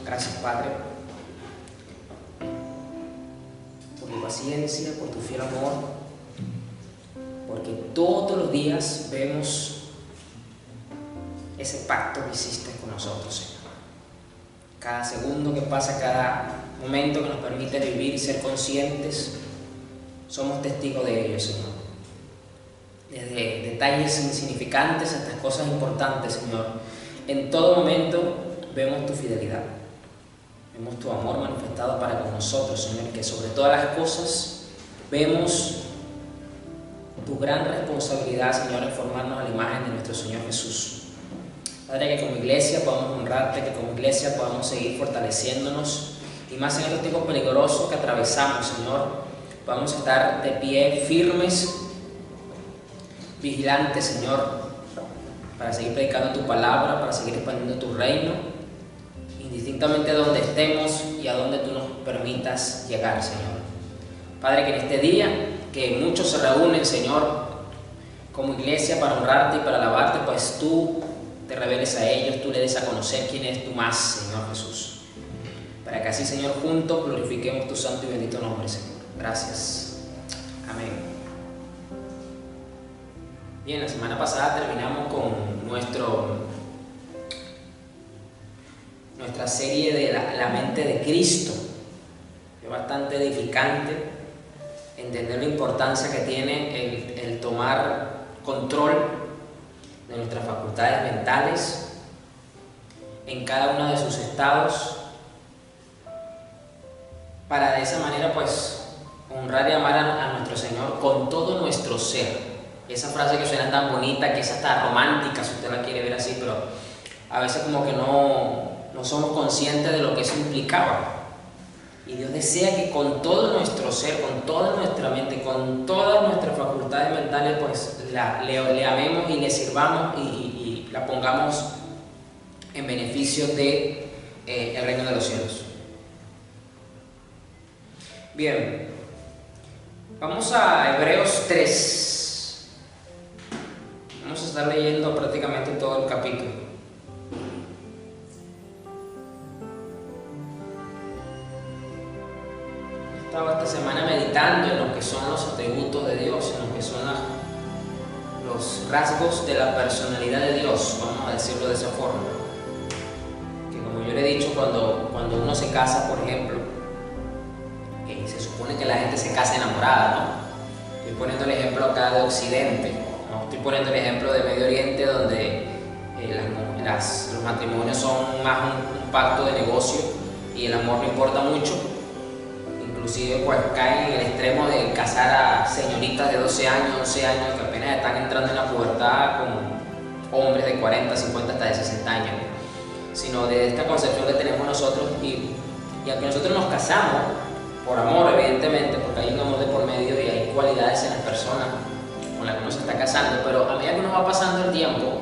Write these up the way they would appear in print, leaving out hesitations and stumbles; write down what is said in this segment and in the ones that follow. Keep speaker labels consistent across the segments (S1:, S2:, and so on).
S1: Gracias, Padre, por tu paciencia, por tu fiel amor, porque todos los días vemos ese pacto que hiciste con nosotros, Señor. Cada segundo que pasa, cada momento que nos permite vivir y ser conscientes, somos testigos de ello, Señor. Desde detalles insignificantes hasta cosas importantes, Señor. En todo momento vemos tu fidelidad. Vemos tu amor manifestado para con nosotros, Señor, que sobre todas las cosas vemos tu gran responsabilidad, Señor, en formarnos a la imagen de nuestro Señor Jesús. Padre, que como iglesia podamos honrarte, que como iglesia podamos seguir fortaleciéndonos, y más en estos tiempos peligrosos que atravesamos, Señor, podamos estar de pie, firmes, vigilantes, Señor, para seguir predicando tu palabra, para seguir expandiendo tu reino, indistintamente a donde estemos y a donde tú nos permitas llegar, Señor. Padre, que en este día, que muchos se reúnen, Señor, como iglesia para honrarte y para alabarte, pues tú te reveles a ellos, tú le des a conocer quién es tú más, Señor Jesús. Para que así, Señor, juntos glorifiquemos tu santo y bendito nombre, Señor. Gracias. Amén. Bien, la semana pasada terminamos con nuestra serie de la mente de Cristo. Es bastante edificante entender la importancia que tiene el tomar control de nuestras facultades mentales en cada uno de sus estados, para de esa manera pues honrar y amar a nuestro Señor con todo nuestro ser. Esa frase que suena tan bonita, que es hasta romántica si usted la quiere ver así, pero a veces como que no somos conscientes de lo que eso implicaba. Y Dios desea que con todo nuestro ser, con toda nuestra mente, con todas nuestras facultades mentales, pues le amemos y le sirvamos y la pongamos en beneficio de el reino de los cielos. Bien, vamos a Hebreos 3. Vamos a estar leyendo prácticamente todo el capítulo. Estaba esta semana meditando en lo que son los atributos de Dios, en lo que son los rasgos de la personalidad de Dios, vamos a decirlo de esa forma. Que como yo le he dicho, cuando uno se casa, por ejemplo, se supone que la gente se casa enamorada, ¿no? Estoy poniendo el ejemplo acá de Occidente, ¿no? Estoy poniendo el ejemplo de Medio Oriente, donde los matrimonios son más un pacto de negocio y el amor no importa mucho. Inclusive pues caen en el extremo de casar a señoritas de 12 años, 11 años que apenas están entrando en la pubertad con hombres de 40, 50 hasta de 60 años, sino de esta concepción que tenemos nosotros. Y aunque nosotros nos casamos por amor, evidentemente, porque hay un amor de por medio y hay cualidades en las personas con las que uno se está casando, pero a medida que uno va pasando el tiempo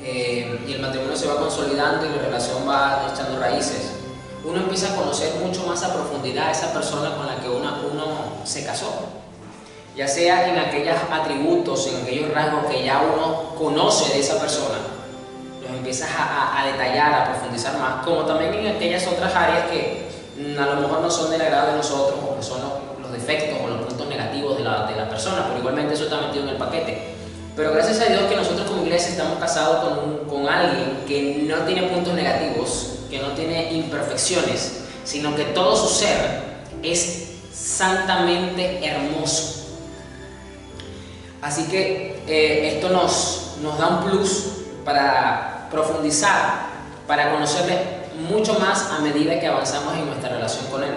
S1: y el matrimonio se va consolidando y la relación va echando raíces, uno empieza a conocer mucho más a profundidad a esa persona con la que uno se casó, ya sea en aquellos atributos, en aquellos rasgos que ya uno conoce de esa persona, los empiezas a detallar, a profundizar más, como también en aquellas otras áreas que a lo mejor no son del agrado de nosotros, o que son los defectos o los puntos negativos de la persona, pero igualmente eso está metido en el paquete. Pero gracias a Dios que nosotros como iglesia estamos casados con alguien que no tiene puntos negativos, que no tiene imperfecciones, sino que todo su ser es santamente hermoso. Así que esto nos da un plus para profundizar, para conocerle mucho más a medida que avanzamos en nuestra relación con Él.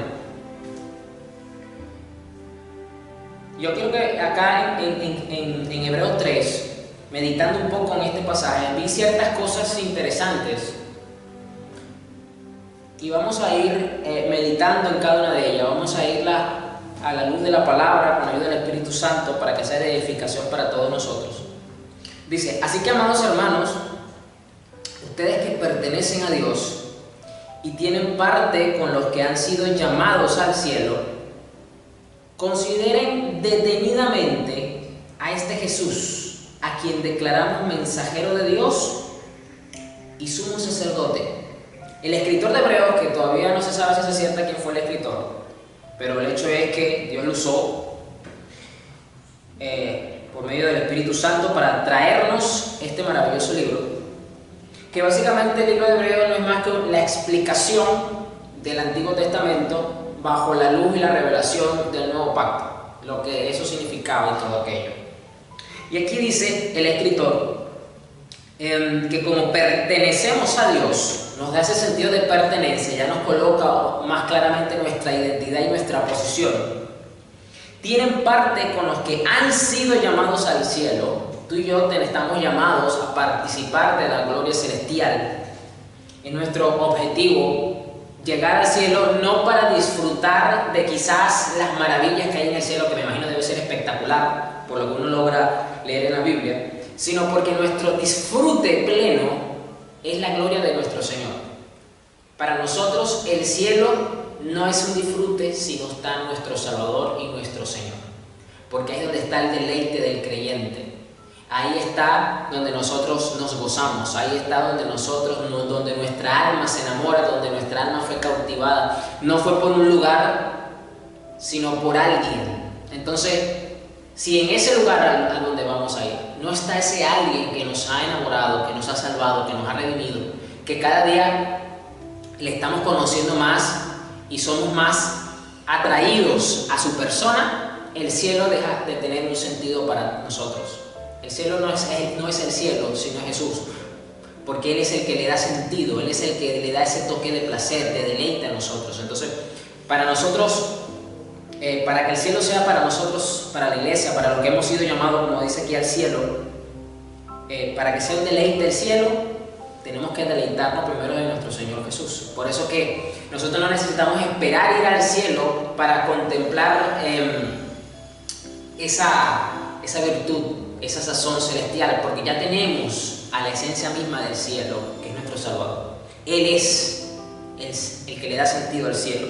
S1: Yo creo que acá en Hebreos 3, meditando un poco en este pasaje, vi ciertas cosas interesantes y vamos a ir meditando en cada una de ellas. Vamos a irla a la luz de la palabra con la ayuda del Espíritu Santo para que sea de edificación para todos nosotros. Dice: así que, amados hermanos, ustedes que pertenecen a Dios y tienen parte con los que han sido llamados al cielo, consideren detenidamente a este Jesús, a quien declaramos mensajero de Dios y sumo sacerdote El escritor de Hebreos, que todavía no se sabe si se cierta quién fue el escritor, pero el hecho es que Dios lo usó por medio del Espíritu Santo para traernos este maravilloso libro, que básicamente el libro de Hebreos no es más que la explicación del Antiguo Testamento bajo la luz y la revelación del Nuevo Pacto, lo que eso significaba y todo aquello. Y aquí dice el escritor que como pertenecemos a Dios, nos da ese sentido de pertenencia, ya nos coloca más claramente nuestra identidad y nuestra posición. Tienen parte con los que han sido llamados al cielo. Tú y yo estamos llamados a participar de la gloria celestial. Es nuestro objetivo llegar al cielo, no para disfrutar de quizás las maravillas que hay en el cielo, que me imagino debe ser espectacular por lo que uno logra leer en la Biblia, sino porque nuestro disfrute pleno es la gloria de nuestro Señor. Para nosotros el cielo no es un disfrute si no está nuestro Salvador y nuestro Señor, porque ahí es donde está el deleite del creyente. Ahí está donde nosotros nos gozamos, ahí está donde donde nuestra alma se enamora, donde nuestra alma fue cautivada. No fue por un lugar, sino por alguien. Entonces, si en ese lugar a donde vamos a ir no está ese alguien que nos ha enamorado, que nos ha salvado, que nos ha redimido, que cada día le estamos conociendo más y somos más atraídos a su persona, el cielo deja de tener un sentido para nosotros. El cielo no es el cielo, sino Jesús, porque Él es el que le da sentido, Él es el que le da ese toque de placer, de deleite a nosotros. Entonces, para nosotros, para que el cielo sea para nosotros, para la iglesia, para lo que hemos sido llamados, como dice aquí, al cielo, para que sea un deleite del cielo, tenemos que deleitarnos primero de nuestro Señor Jesús. Por eso que nosotros no necesitamos esperar ir al cielo para contemplar esa virtud, esa sazón celestial, porque ya tenemos a la esencia misma del cielo, que es nuestro Salvador. Él es el que le da sentido al cielo.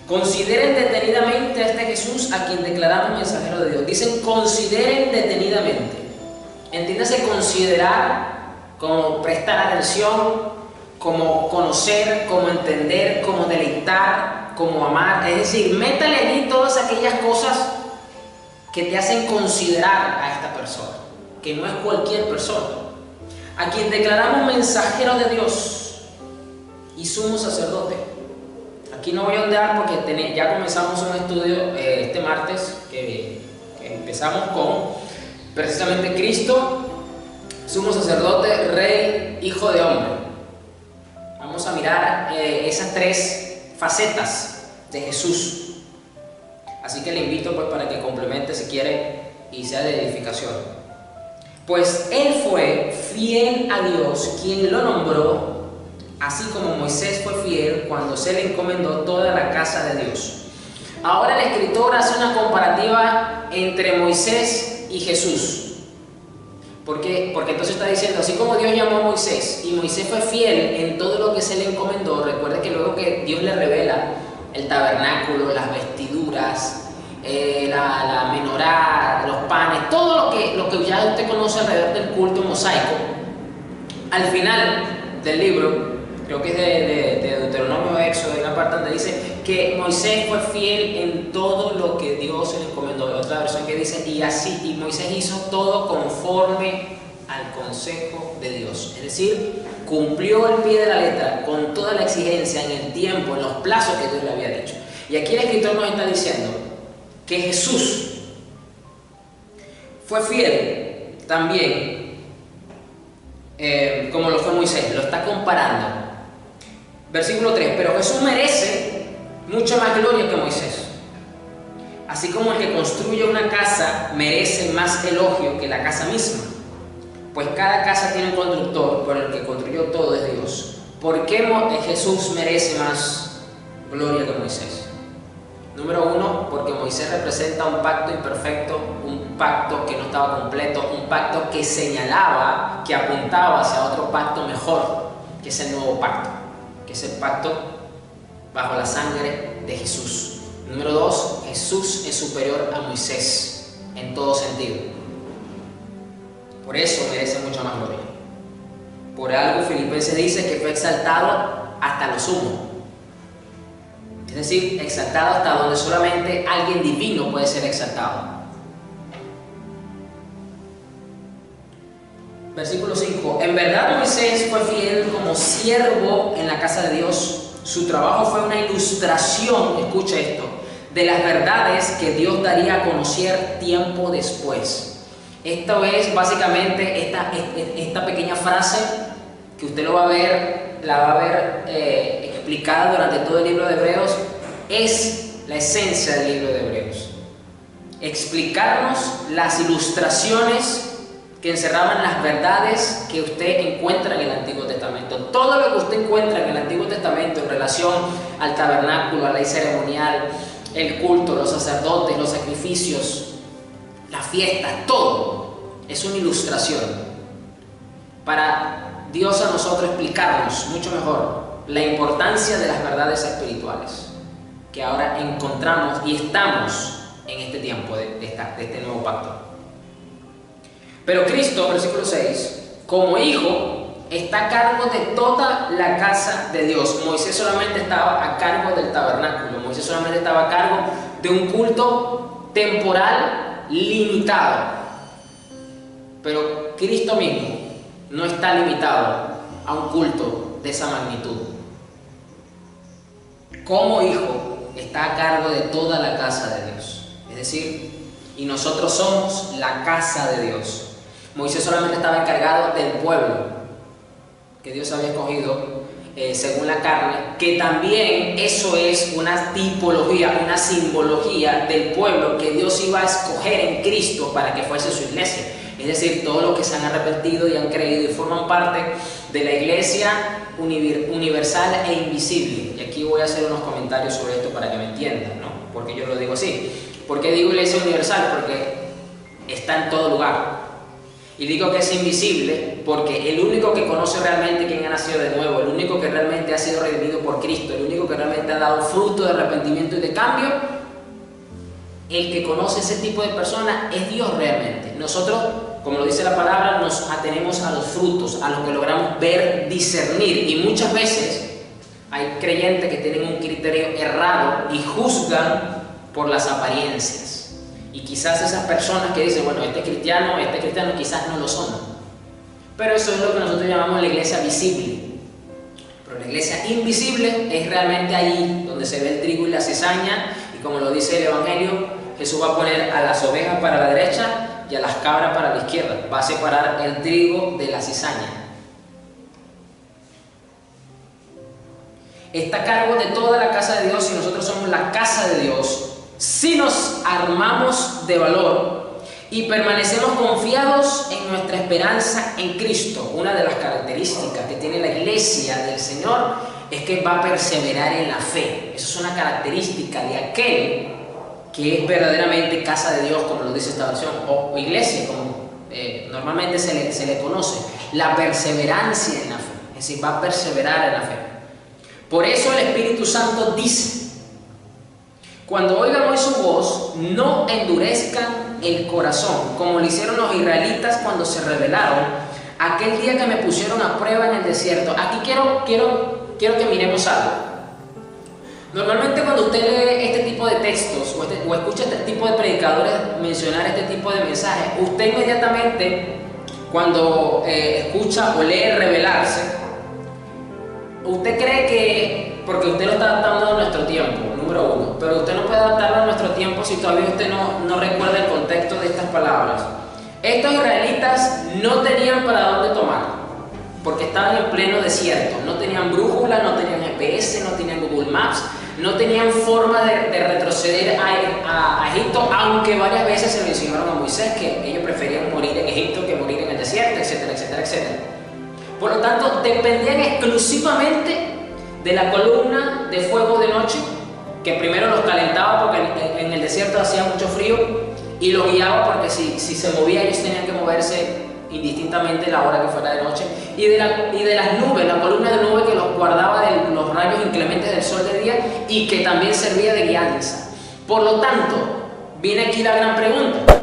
S1: Consideren detenidamente a este Jesús a quien declaramos mensajero de Dios. Dicen consideren detenidamente. Entiéndase considerar como prestar atención, como conocer, como entender, como deleitar, como amar. Es decir, métale allí todas aquellas cosas que te hacen considerar a esta persona, que no es cualquier persona, a quien declaramos mensajero de Dios y sumo sacerdote. Aquí no voy a ondear porque ya comenzamos un estudio este martes que empezamos con precisamente Cristo, sumo sacerdote, rey, hijo de hombre. Vamos a mirar esas tres facetas de Jesús. Así que le invito pues para que complemente si quiere y sea de edificación. Pues Él fue fiel a Dios, quien lo nombró, así como Moisés fue fiel cuando se le encomendó toda la casa de Dios. Ahora el escritor hace una comparativa entre Moisés y Jesús. ¿Por qué? Porque entonces está diciendo, así como Dios llamó a Moisés y Moisés fue fiel en todo lo que se le encomendó, recuerde que luego que Dios le revela el tabernáculo, las vestiduras, la menorá, los panes, todo lo que ya usted conoce alrededor del culto mosaico, al final del libro, creo que es de Deuteronomio, Éxodo, hay una parte donde dice que Moisés fue fiel en todo lo que Dios se le encomendó. Hay otra versión que dice, y Moisés hizo todo conforme al consejo de Dios. Es decir, cumplió al pie de la letra, con toda la exigencia, en el tiempo, en los plazos que Dios le había dicho. Y aquí el escritor nos está diciendo que Jesús fue fiel también, como lo fue Moisés. Lo está comparando. Versículo 3, pero Jesús merece mucha más gloria que Moisés. Así como el que construye una casa merece más elogio que la casa misma. Pues cada casa tiene un constructor, pero el que construyó todo es Dios. ¿Por qué Jesús merece más gloria que Moisés? Número 1, porque Moisés representa un pacto imperfecto, un pacto que no estaba completo, un pacto que señalaba, que apuntaba hacia otro pacto mejor, que es el nuevo pacto, que es el pacto bajo la sangre de Jesús. Número 2, Jesús es superior a Moisés en todo sentido. Por eso merece mucha más gloria. Por algo Filipenses dice que fue exaltado hasta lo sumo. Es decir, exaltado hasta donde solamente alguien divino puede ser exaltado. Versículo 5. En verdad Moisés fue fiel como siervo en la casa de Dios. Su trabajo fue una ilustración, escucha esto, de las verdades que Dios daría a conocer tiempo después. Esto es básicamente esta pequeña frase que usted la va a ver explicada durante todo el libro de Hebreos. Es la esencia del libro de Hebreos. Explicarnos las ilustraciones que encerraban las verdades que usted encuentra en el Antiguo Testamento. Todo lo que usted encuentra en el Antiguo Testamento en relación al tabernáculo, a la ley ceremonial, el culto, los sacerdotes, los sacrificios, las fiestas, todo es una ilustración para Dios a nosotros explicarnos mucho mejor la importancia de las verdades espirituales que ahora encontramos y estamos en este tiempo de este nuevo pacto. Pero Cristo, versículo 6, como hijo, está a cargo de toda la casa de Dios. Moisés solamente estaba a cargo del tabernáculo. Moisés solamente estaba a cargo de un culto temporal limitado. Pero Cristo mismo no está limitado a un culto de esa magnitud. Como hijo, está a cargo de toda la casa de Dios. Es decir, y nosotros somos la casa de Dios. Moisés solamente estaba encargado del pueblo que Dios había escogido según la carne, que también eso es una tipología, una simbología del pueblo que Dios iba a escoger en Cristo para que fuese su iglesia. Es decir, todos los que se han arrepentido y han creído y forman parte de la iglesia universal e invisible. Y aquí voy a hacer unos comentarios sobre esto para que me entiendan, ¿no? Porque yo lo digo así. ¿Por qué digo iglesia universal? Porque está en todo lugar. Y digo que es invisible porque el único que conoce realmente quién ha nacido de nuevo, el único que realmente ha sido redimido por Cristo, el único que realmente ha dado fruto de arrepentimiento y de cambio, el que conoce ese tipo de personas es Dios realmente. Nosotros, como lo dice la palabra, nos atenemos a los frutos, a lo que logramos ver, discernir. Y muchas veces hay creyentes que tienen un criterio errado y juzgan por las apariencias. Y quizás esas personas que dicen, bueno, este cristiano quizás no lo son. Pero eso es lo que nosotros llamamos la iglesia visible. Pero la iglesia invisible es realmente allí donde se ve el trigo y la cizaña. Y como lo dice el Evangelio, Jesús va a poner a las ovejas para la derecha y a las cabras para la izquierda. Va a separar el trigo de la cizaña. Está a cargo de toda la casa de Dios y nosotros somos la casa de Dios. Si nos armamos de valor y permanecemos confiados en nuestra esperanza en Cristo, una de las características que tiene la iglesia del Señor es que va a perseverar en la fe. Eso es una característica de aquel que es verdaderamente casa de Dios, como lo dice esta versión, o iglesia, como normalmente se le conoce, la perseverancia en la fe. Es decir, va a perseverar en la fe. Por eso el Espíritu Santo dice: cuando oigan hoy su voz, no endurezcan el corazón, como lo hicieron los israelitas cuando se rebelaron aquel día que me pusieron a prueba en el desierto. Aquí quiero que miremos algo. Normalmente cuando usted lee este tipo de textos o escucha este tipo de predicadores mencionar este tipo de mensajes, usted inmediatamente cuando escucha o lee rebelarse, usted cree que, porque usted lo está adaptando a nuestro tiempo, número uno, pero usted no puede adaptarlo a nuestro tiempo si todavía usted no recuerda el contexto de estas palabras. Estos israelitas no tenían para dónde tomar, porque estaban en pleno desierto, no tenían brújula, no tenían GPS, no tenían Google Maps, no tenían forma de retroceder a Egipto, aunque varias veces se mencionaron a Moisés que ellos preferían morir en Egipto que morir en el desierto, etcétera, etcétera, etcétera. Por lo tanto, dependían exclusivamente de la columna de fuego de noche, que primero los calentaba porque en el desierto hacía mucho frío, y los guiaba porque si se movía ellos tenían que moverse indistintamente la hora que fuera de noche, y de las nubes, la columna de nube que los guardaba de los rayos inclementes del sol de día y que también servía de guianza. Por lo tanto, viene aquí la gran pregunta: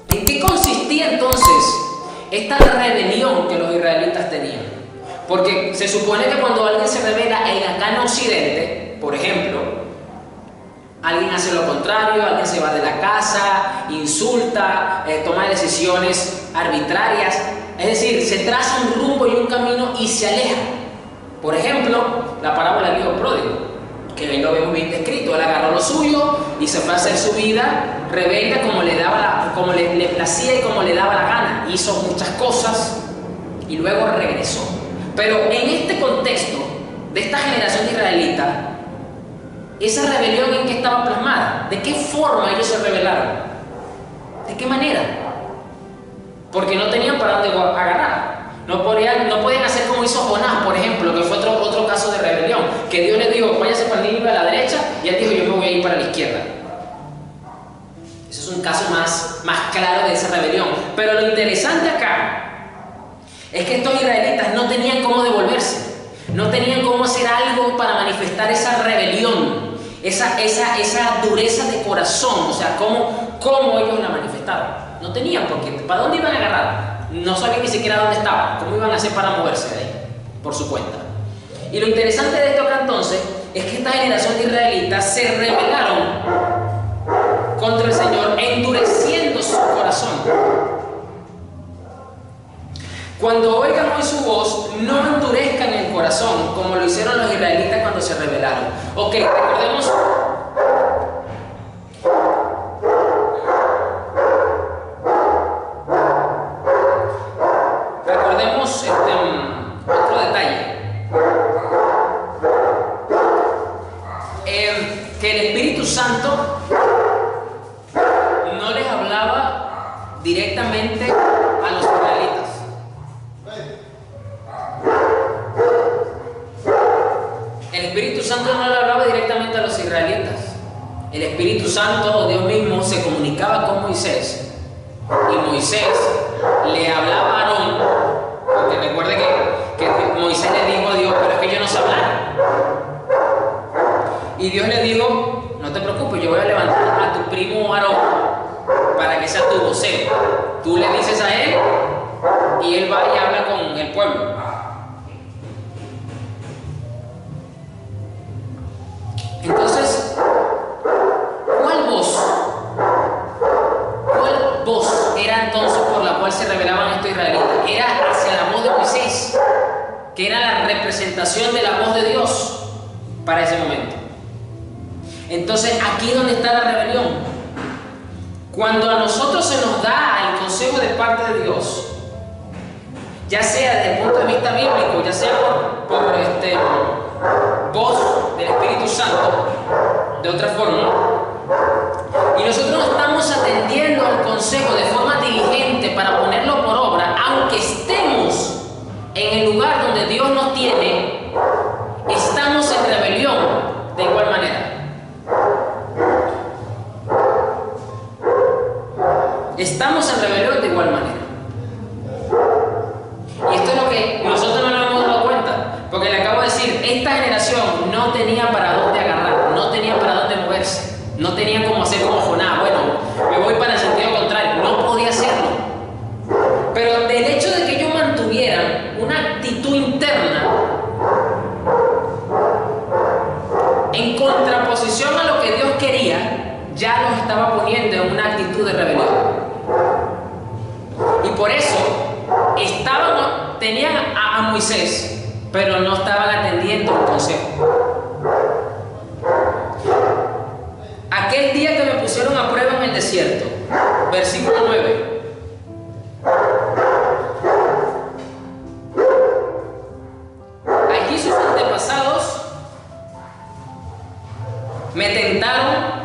S1: ¿en qué consistía entonces esta rebelión que los israelitas tenían. Porque se supone que cuando alguien se rebela acá en Occidente, por ejemplo, alguien hace lo contrario, alguien se va de la casa, insulta, toma decisiones arbitrarias, es decir, se traza un rumbo y un camino y se aleja. Por ejemplo, la parábola del hijo pródigo, que ahí lo vemos bien descrito. Él agarró lo suyo y se fue a hacer su vida rebelde como le placía y como le daba la gana. Hizo muchas cosas y luego regresó. Pero en este contexto de esta generación israelita, esa rebelión, ¿en qué estaba plasmada? ¿De qué forma ellos se rebelaron? ¿De qué manera? Porque no tenían para dónde agarrar. No podían hacer como hizo Jonás, por ejemplo, que fue otro caso de rebelión, que Dios le dijo, váyase para Nínive a la derecha, y él dijo, yo me voy a ir para la izquierda. Ese es un caso más claro de esa rebelión. Pero lo interesante acá es que estos israelitas no tenían cómo devolverse, no tenían cómo hacer algo para manifestar esa rebelión, esa dureza de corazón, o sea, cómo ellos la manifestaron. No tenían, porque ¿para dónde iban a agarrar? No sabían ni siquiera dónde estaban, cómo iban a hacer para moverse de ahí, por su cuenta. Y lo interesante de esto acá entonces es que esta generación de israelitas se rebelaron contra el Señor, endureciendo su corazón. Cuando oigan hoy su voz, no endurezcan el corazón como lo hicieron los israelitas cuando se rebelaron. Ok, recordemos. Otro detalle. Que el Espíritu Santo no les hablaba directamente a los israelitas. El Espíritu Santo no le hablaba directamente a los israelitas. El Espíritu Santo, Dios mismo, se comunicaba con Moisés. Y Moisés le hablaba a Aarón, porque recuerde que Moisés le dijo a Dios, pero es que yo no sé hablar. Y Dios le dijo, no te preocupes, yo voy a levantar a tu primo Aarón para que sea tu vocero. Tú le dices a él y él va y habla con el pueblo. Entonces, ¿cuál voz era entonces por la cual se rebelaban estos israelitas? Era hacia la voz de Moisés, que era la representación de la voz de Dios para ese momento. Entonces, aquí es donde está la rebelión. Cuando a nosotros se nos da el consejo de parte de Dios, ya sea desde el punto de vista bíblico, ya sea por voz del Espíritu Santo, de otra forma, y nosotros no estamos atendiendo al consejo de forma diligente para ponerlo por obra, aunque estemos en el lugar donde Dios nos tiene, estamos en rebelión de igual manera. Estamos en rebelión de igual manera. Y esto es lo que nosotros no nos hemos dado cuenta, porque le acabo de decir, esta generación no tenía para dónde agarrar, no tenía para dónde moverse, no tenía cómo hacer como Jonás, bueno, me voy para el sentido contrario, no podía hacerlo. Pero del hecho de que ellos mantuvieran una actitud interna en contraposición a lo que Dios quería, ya los estaba poniendo en una actitud de rebelión. Y por eso tenían a Moisés, pero no estaban atendiendo el consejo. Aquel día que me pusieron a prueba en el desierto, versículo 9. Allí sus antepasados me tentaron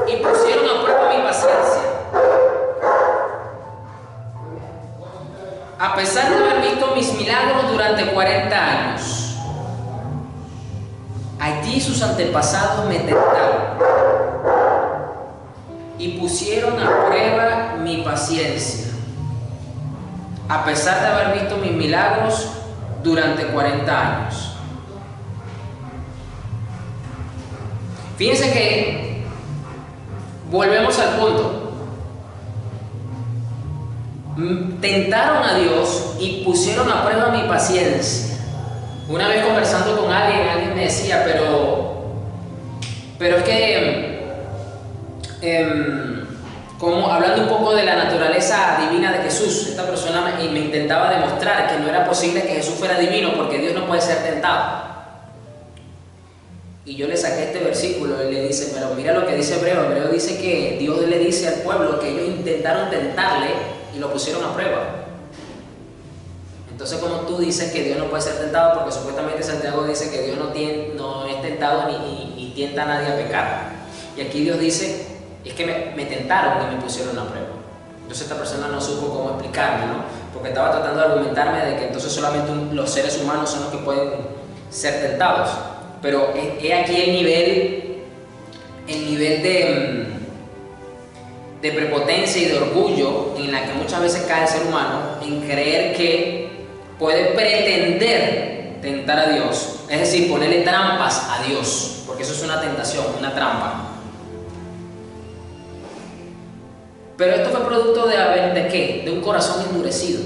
S1: y pusieron a prueba mi paciencia. A pesar de haber visto mis milagros durante 40 años, allí sus antepasados me tentaron y pusieron a prueba mi paciencia. A pesar de haber visto mis milagros durante 40 años. Fíjense que volvemos al punto. tentaron a Dios y pusieron a prueba mi paciencia. Una vez conversando con alguien me decía, pero es que, como hablando un poco de la naturaleza divina de Jesús, esta persona me intentaba demostrar que no era posible que Jesús fuera divino porque Dios no puede ser tentado. Y yo le saqué este versículo y le dice, pero mira lo que dice Hebreo. Hebreo dice que Dios le dice al pueblo que ellos intentaron tentarle y lo pusieron a prueba. Entonces, como tú dices que Dios no puede ser tentado, porque supuestamente Santiago dice que Dios no es tentado ni tienta a nadie a pecar. Y aquí Dios dice, es que me tentaron y me pusieron a prueba. Entonces esta persona no supo cómo explicarme, ¿no? Porque estaba tratando de argumentarme de que entonces solamente los seres humanos son los que pueden ser tentados. Pero he aquí el nivel de prepotencia y de orgullo en la que muchas veces cae el ser humano, en creer que puede pretender tentar a Dios, es decir, ponerle trampas a Dios, porque eso es una tentación, una trampa. Pero esto fue producto ¿de qué? De un corazón endurecido,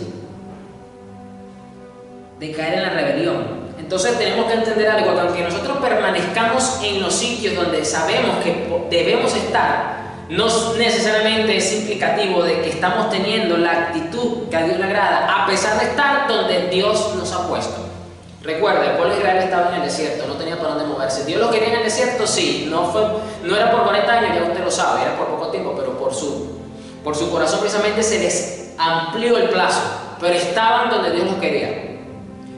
S1: de caer en la rebelión. Entonces tenemos que entender algo, que aunque nosotros permanezcamos en los sitios donde sabemos que debemos estar, no necesariamente es implicativo de que estamos teniendo la actitud que a Dios le agrada, a pesar de estar donde Dios nos ha puesto. Recuerda, el pueblo de Israel estaba en el desierto, no tenía por dónde moverse. ¿Dios lo quería en el desierto? Sí, no era por 40 años, ya usted lo sabe, era por poco tiempo, pero por su corazón precisamente se les amplió el plazo, pero estaban donde Dios los quería.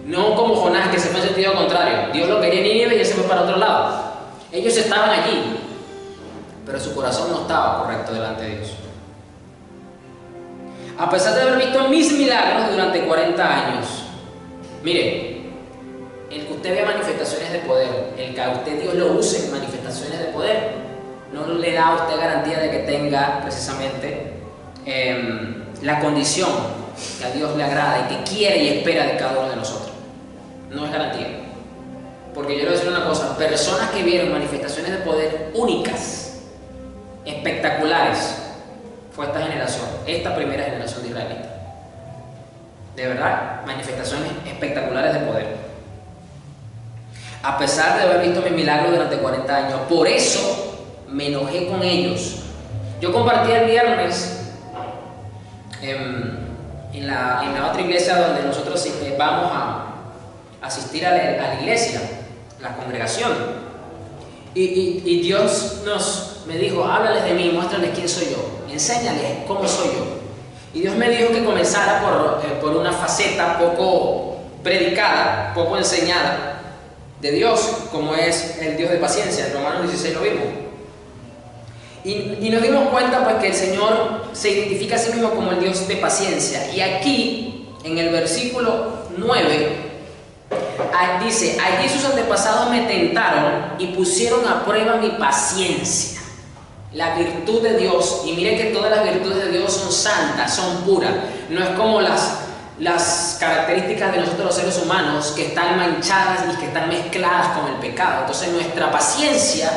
S1: No como Jonás, que se fue en sentido contrario. Dios lo quería en Nínive y él se fue para otro lado. Ellos estaban allí, pero su corazón no estaba correcto delante de Dios. A pesar de haber visto mis milagros durante 40 años, mire, el que usted vea manifestaciones de poder, el que a usted Dios lo use en manifestaciones de poder, no le da a usted garantía de que tenga precisamente la condición que a Dios le agrada y que quiere y espera de cada uno de nosotros. No es garantía. Porque yo le voy a decir una cosa, personas que vieron manifestaciones de poder únicas, espectaculares, fue esta generación, esta primera generación de israelitas. De verdad, manifestaciones espectaculares de poder. A pesar de haber visto mis milagros durante 40 años, por eso me enojé con ellos. Yo compartí el viernes en la otra iglesia donde nosotros vamos a asistir a la iglesia, la congregación. Y Dios me dijo, háblales de mí, muéstrales quién soy yo, enséñales cómo soy yo. Y Dios me dijo que comenzara por una faceta poco predicada, poco enseñada de Dios, como es el Dios de paciencia. En Romanos 16 lo vimos. Y nos dimos cuenta pues que el Señor se identifica a sí mismo como el Dios de paciencia. Y aquí, en el versículo 9, dice, allí sus antepasados me tentaron y pusieron a prueba mi paciencia. La virtud de Dios, y mire que todas las virtudes de Dios son santas, son puras. No es como las características de nosotros los seres humanos, que están manchadas y que están mezcladas con el pecado. Entonces nuestra paciencia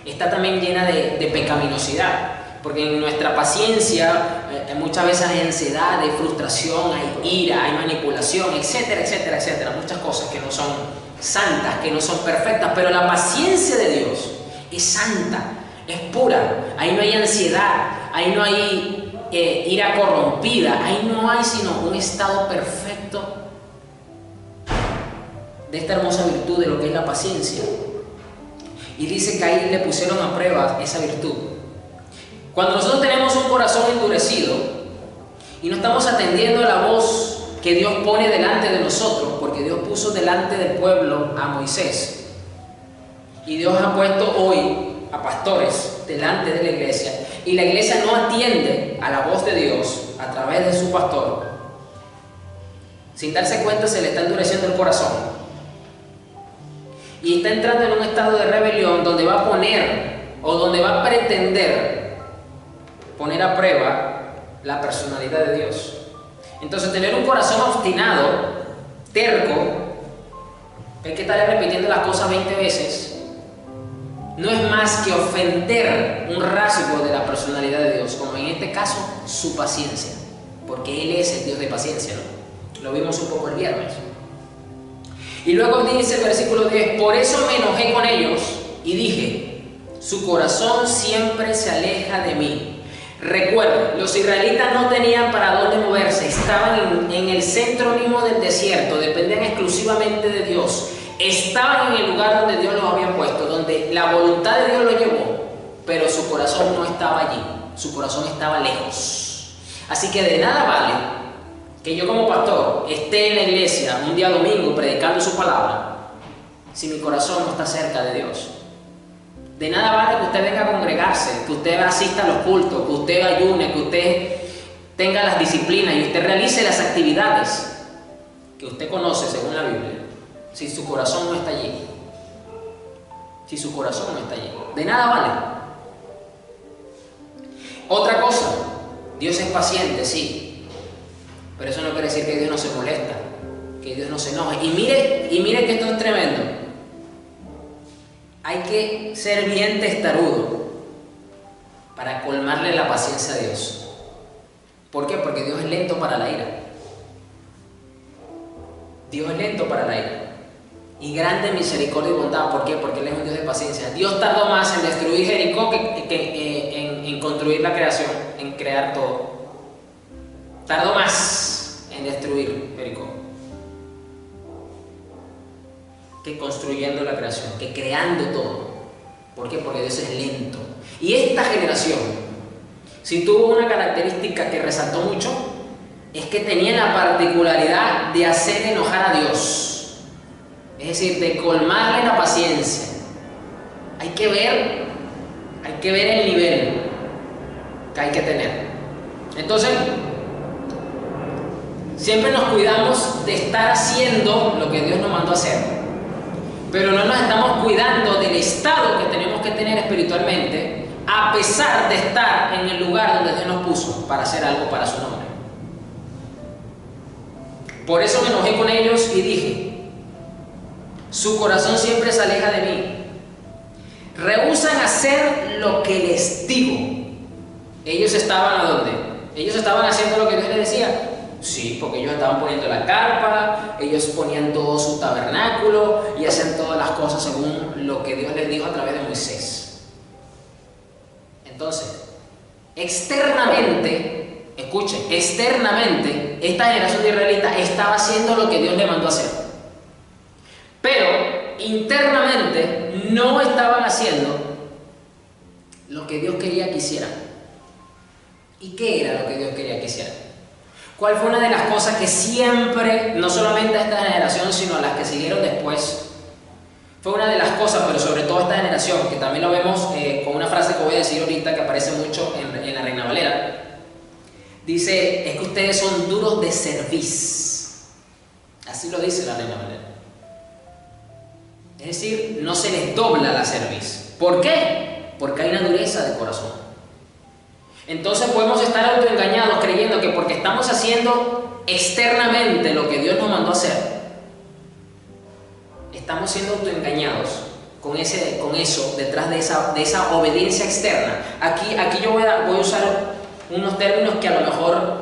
S1: está también llena de pecaminosidad, porque en nuestra paciencia muchas veces hay ansiedad, hay frustración, hay ira, hay manipulación, etcétera, etcétera, etcétera. Muchas cosas que no son santas, que no son perfectas, pero la paciencia de Dios es santa, es pura. Ahí no hay ansiedad, ahí no hay ira corrompida, ahí no hay sino un estado perfecto de esta hermosa virtud de lo que es la paciencia. Y dice que ahí le pusieron a prueba esa virtud. Cuando nosotros tenemos un corazón endurecido y no estamos atendiendo a la voz que Dios pone delante de nosotros, porque Dios puso delante del pueblo a Moisés, y Dios ha puesto hoy a pastores delante de la iglesia, y la iglesia no atiende a la voz de Dios a través de su pastor, sin darse cuenta se le está endureciendo el corazón. Y está entrando en un estado de rebelión donde va a poner o donde va a pretender poner a prueba la personalidad de Dios. Entonces tener un corazón obstinado, terco, es que estaré repitiendo las cosas 20 veces, no es más que ofender un rasgo de la personalidad de Dios, como en este caso su paciencia. porque Él es el Dios de paciencia, ¿no? Lo vimos un poco el viernes. Y luego dice el versículo 10, por eso me enojé con ellos y dije, su corazón siempre se aleja de mí. Recuerden, los israelitas no tenían para dónde moverse, estaban en el centro mismo del desierto, dependían exclusivamente de Dios, estaban en el lugar donde Dios los había puesto, donde la voluntad de Dios los llevó, pero su corazón no estaba allí, su corazón estaba lejos. Así que de nada vale que yo como pastor esté en la iglesia un día domingo predicando su palabra si mi corazón no está cerca de Dios. De nada vale que usted venga a congregarse, que usted asista a los cultos, que usted ayune, que usted tenga las disciplinas y usted realice las actividades que usted conoce según la Biblia, si su corazón no está allí. Si su corazón no está allí. De nada vale. Otra cosa, Dios es paciente, sí, pero eso no quiere decir que Dios no se molesta, que Dios no se enoja. Y mire que esto es tremendo. Hay que ser bien testarudo para colmarle la paciencia a Dios. ¿Por qué? Porque Dios es lento para la ira. Dios es lento para la ira. Y grande misericordia y bondad. ¿Por qué? Porque Él es un Dios de paciencia. Dios tardó más en destruir Jericó que en construir la creación, en crear todo. Tardó más en destruir Jericó que construyendo la creación, que creando todo. ¿Por qué? Porque Dios es lento. Y esta generación, si tuvo una característica que resaltó mucho, es que tenía la particularidad de hacer enojar a Dios. Es decir, de colmarle la paciencia. Hay que ver el nivel que hay que tener. Entonces, siempre nos cuidamos de estar haciendo lo que Dios nos mandó a hacer. Pero no nos estamos cuidando del estado que tenemos que tener espiritualmente, a pesar de estar en el lugar donde Dios nos puso para hacer algo para su nombre. Por eso me enojé con ellos y dije, su corazón siempre se aleja de mí. Rehúsan hacer lo que les digo. Ellos estaban ¿a dónde? Ellos estaban haciendo lo que Dios les decía. Sí, porque ellos estaban poniendo la carpa, ellos ponían todo su tabernáculo y hacían todas las cosas según lo que Dios les dijo a través de Moisés. Entonces, externamente, escuchen, externamente, esta generación de israelitas estaba haciendo lo que Dios le mandó a hacer. Pero internamente no estaban haciendo lo que Dios quería que hicieran. ¿Y qué era lo que Dios quería que hicieran? ¿Cuál fue una de las cosas que siempre, no solamente a esta generación, sino a las que siguieron después? Fue una de las cosas, pero sobre todo a esta generación, que también lo vemos con una frase que voy a decir ahorita, que aparece mucho en la Reina Valera. Dice, es que ustedes son duros de cerviz. Así lo dice la Reina Valera. Es decir, no se les dobla la cerviz. ¿Por qué? Porque hay una dureza de corazón. Entonces podemos estar autoengañados creyendo que porque estamos haciendo externamente lo que Dios nos mandó a hacer, estamos siendo autoengañados con eso detrás de esa obediencia externa. Aquí yo voy a usar unos términos que a lo mejor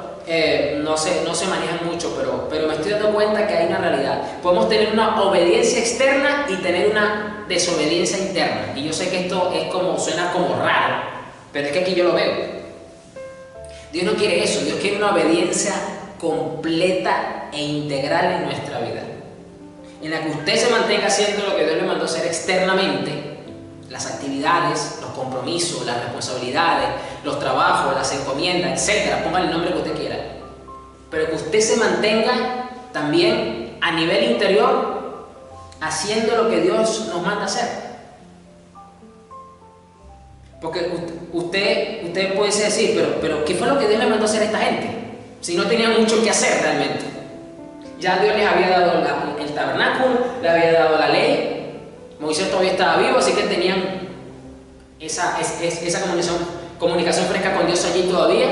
S1: no se manejan mucho, pero me estoy dando cuenta que hay una realidad. Podemos tener una obediencia externa y tener una desobediencia interna. Y yo sé que esto suena como raro, pero es que aquí yo lo veo. Dios no quiere eso, Dios quiere una obediencia completa e integral en nuestra vida, en la que usted se mantenga haciendo lo que Dios le mandó hacer externamente, las actividades, los compromisos, las responsabilidades, los trabajos, las encomiendas, etc. Póngale el nombre que usted quiera, pero que usted se mantenga también a nivel interior haciendo lo que Dios nos manda hacer. Porque usted puede decir, pero ¿qué fue lo que Dios le mandó a hacer a esta gente? Si no tenía mucho que hacer realmente. Ya Dios les había dado el tabernáculo, le había dado la ley, Moisés todavía estaba vivo, así que tenían esa comunicación fresca con Dios allí todavía.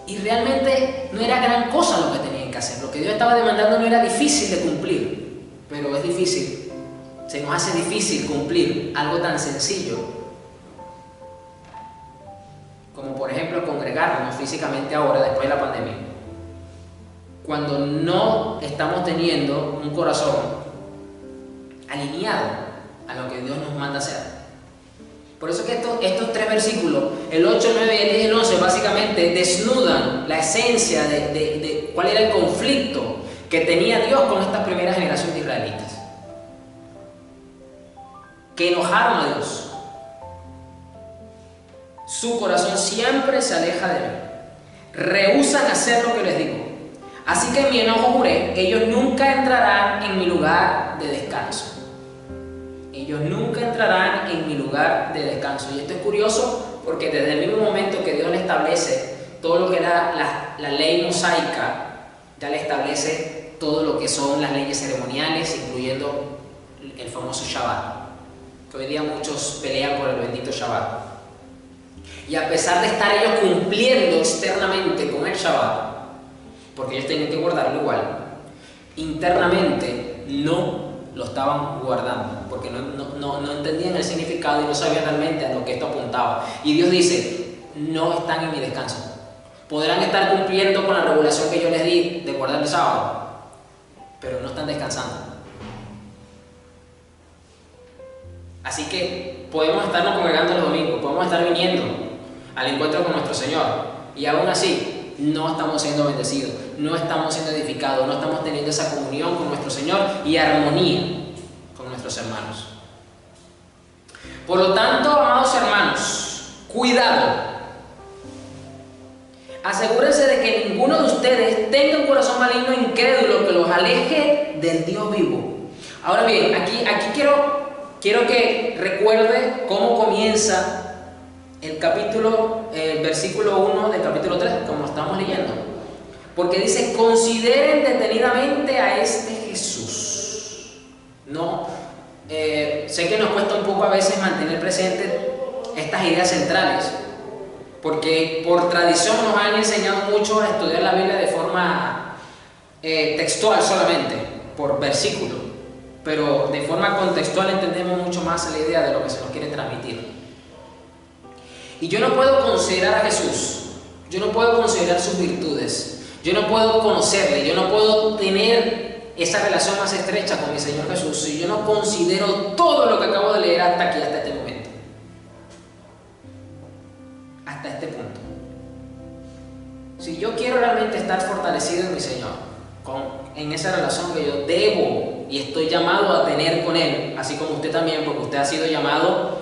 S1: Y realmente no era gran cosa lo que tenían que hacer. Lo que Dios estaba demandando no era difícil de cumplir, pero es difícil. Se nos hace difícil cumplir algo tan sencillo como por ejemplo congregarnos congregarnos físicamente ahora, después de la pandemia, cuando no estamos teniendo un corazón alineado a lo que Dios nos manda hacer. Por eso que estos 3 versículos, el 8, 9, el 10 y el 11, básicamente desnudan la esencia de cuál era el conflicto que tenía Dios con esta primera generación de israelitas, que enojaron a Dios. Su corazón siempre se aleja de mí. Rehúsan hacer lo que les digo. Así que en mi enojo juré, ellos nunca entrarán en mi lugar de descanso. Ellos nunca entrarán en mi lugar de descanso. Y esto es curioso porque desde el mismo momento que Dios le establece todo lo que era la ley mosaica, ya le establece todo lo que son las leyes ceremoniales, incluyendo el famoso Shabbat, que hoy día muchos pelean por el bendito Shabbat. Y a pesar de estar ellos cumpliendo externamente con el Shabbat, porque ellos tenían que guardarlo igual, internamente no lo estaban guardando, porque no entendían el significado y no sabían realmente a lo que esto apuntaba. Y Dios dice, no están en mi descanso. Podrán estar cumpliendo con la regulación que yo les di de guardar el sábado, pero no están descansando. Así que podemos estarnos congregando los domingos, podemos estar viniendo al encuentro con nuestro Señor, y aún así no estamos siendo bendecidos, no estamos siendo edificados, no estamos teniendo esa comunión con nuestro Señor y armonía con nuestros hermanos. Por lo tanto, amados hermanos, cuidado. Asegúrense de que ninguno de ustedes tenga un corazón maligno e incrédulo que los aleje del Dios vivo. Ahora bien, aquí quiero que recuerde cómo comienza el versículo 1 del capítulo 3, como estamos leyendo. Porque dice, consideren detenidamente a este Jesús. No, sé que nos cuesta un poco a veces mantener presente estas ideas centrales, porque por tradición nos han enseñado mucho a estudiar la Biblia de forma textual solamente, por versículo, pero de forma contextual entendemos mucho más la idea de lo que se nos quiere transmitir. Y yo no puedo considerar a Jesús, yo no puedo considerar sus virtudes, yo no puedo conocerle, yo no puedo tener esa relación más estrecha con mi Señor Jesús si yo no considero todo lo que acabo de leer hasta aquí, hasta este momento, hasta este punto. Si yo quiero realmente estar fortalecido en mi Señor, en esa relación que yo debo y estoy llamado a tener con Él, así como usted también, porque usted ha sido llamado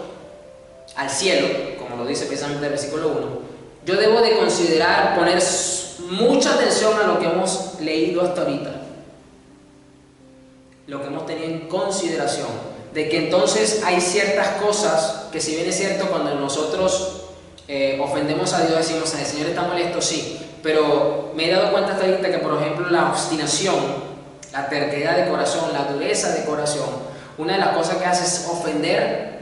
S1: al cielo, como lo dice precisamente el versículo 1, yo debo de considerar, poner mucha atención a lo que hemos leído hasta ahorita, lo que hemos tenido en consideración, de que entonces hay ciertas cosas que, si bien es cierto, cuando nosotros ofendemos a Dios decimos, el Señor está molesto, sí, pero me he dado cuenta hasta ahorita que, por ejemplo, la obstinación, la terquedad de corazón, la dureza de corazón, una de las cosas que hace es ofender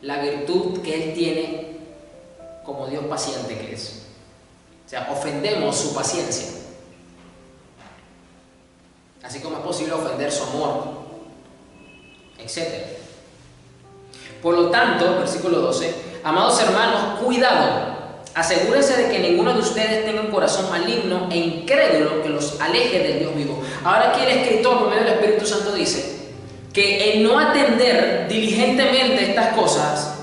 S1: la virtud que Él tiene como Dios paciente que es. O sea, ofendemos su paciencia. Así como es posible ofender su amor, etc. Por lo tanto, versículo 12, amados hermanos, cuidado. Asegúrense de que ninguno de ustedes tenga un corazón maligno e incrédulo que los aleje del Dios vivo. Ahora aquí el escritor, por medio del Espíritu Santo, dice que el no atender diligentemente estas cosas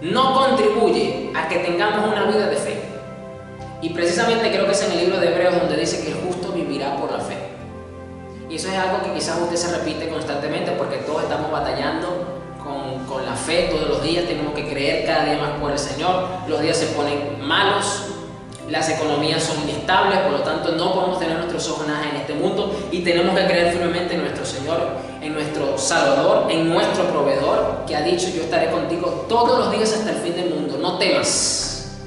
S1: no contribuye a que tengamos una vida de fe. Y precisamente creo que es en el libro de Hebreos donde dice que el justo vivirá por la fe. Y eso es algo que quizás usted se repite constantemente, porque todos estamos batallando con la fe todos los días, tenemos que creer cada día más por el Señor, los días se ponen malos, las economías son inestables, por lo tanto no podemos tener nuestros ojos nada en este mundo y tenemos que creer firmemente en nuestro Señor, en nuestro Salvador, en nuestro proveedor, que ha dicho, yo estaré contigo todos los días hasta el fin del mundo, no temas,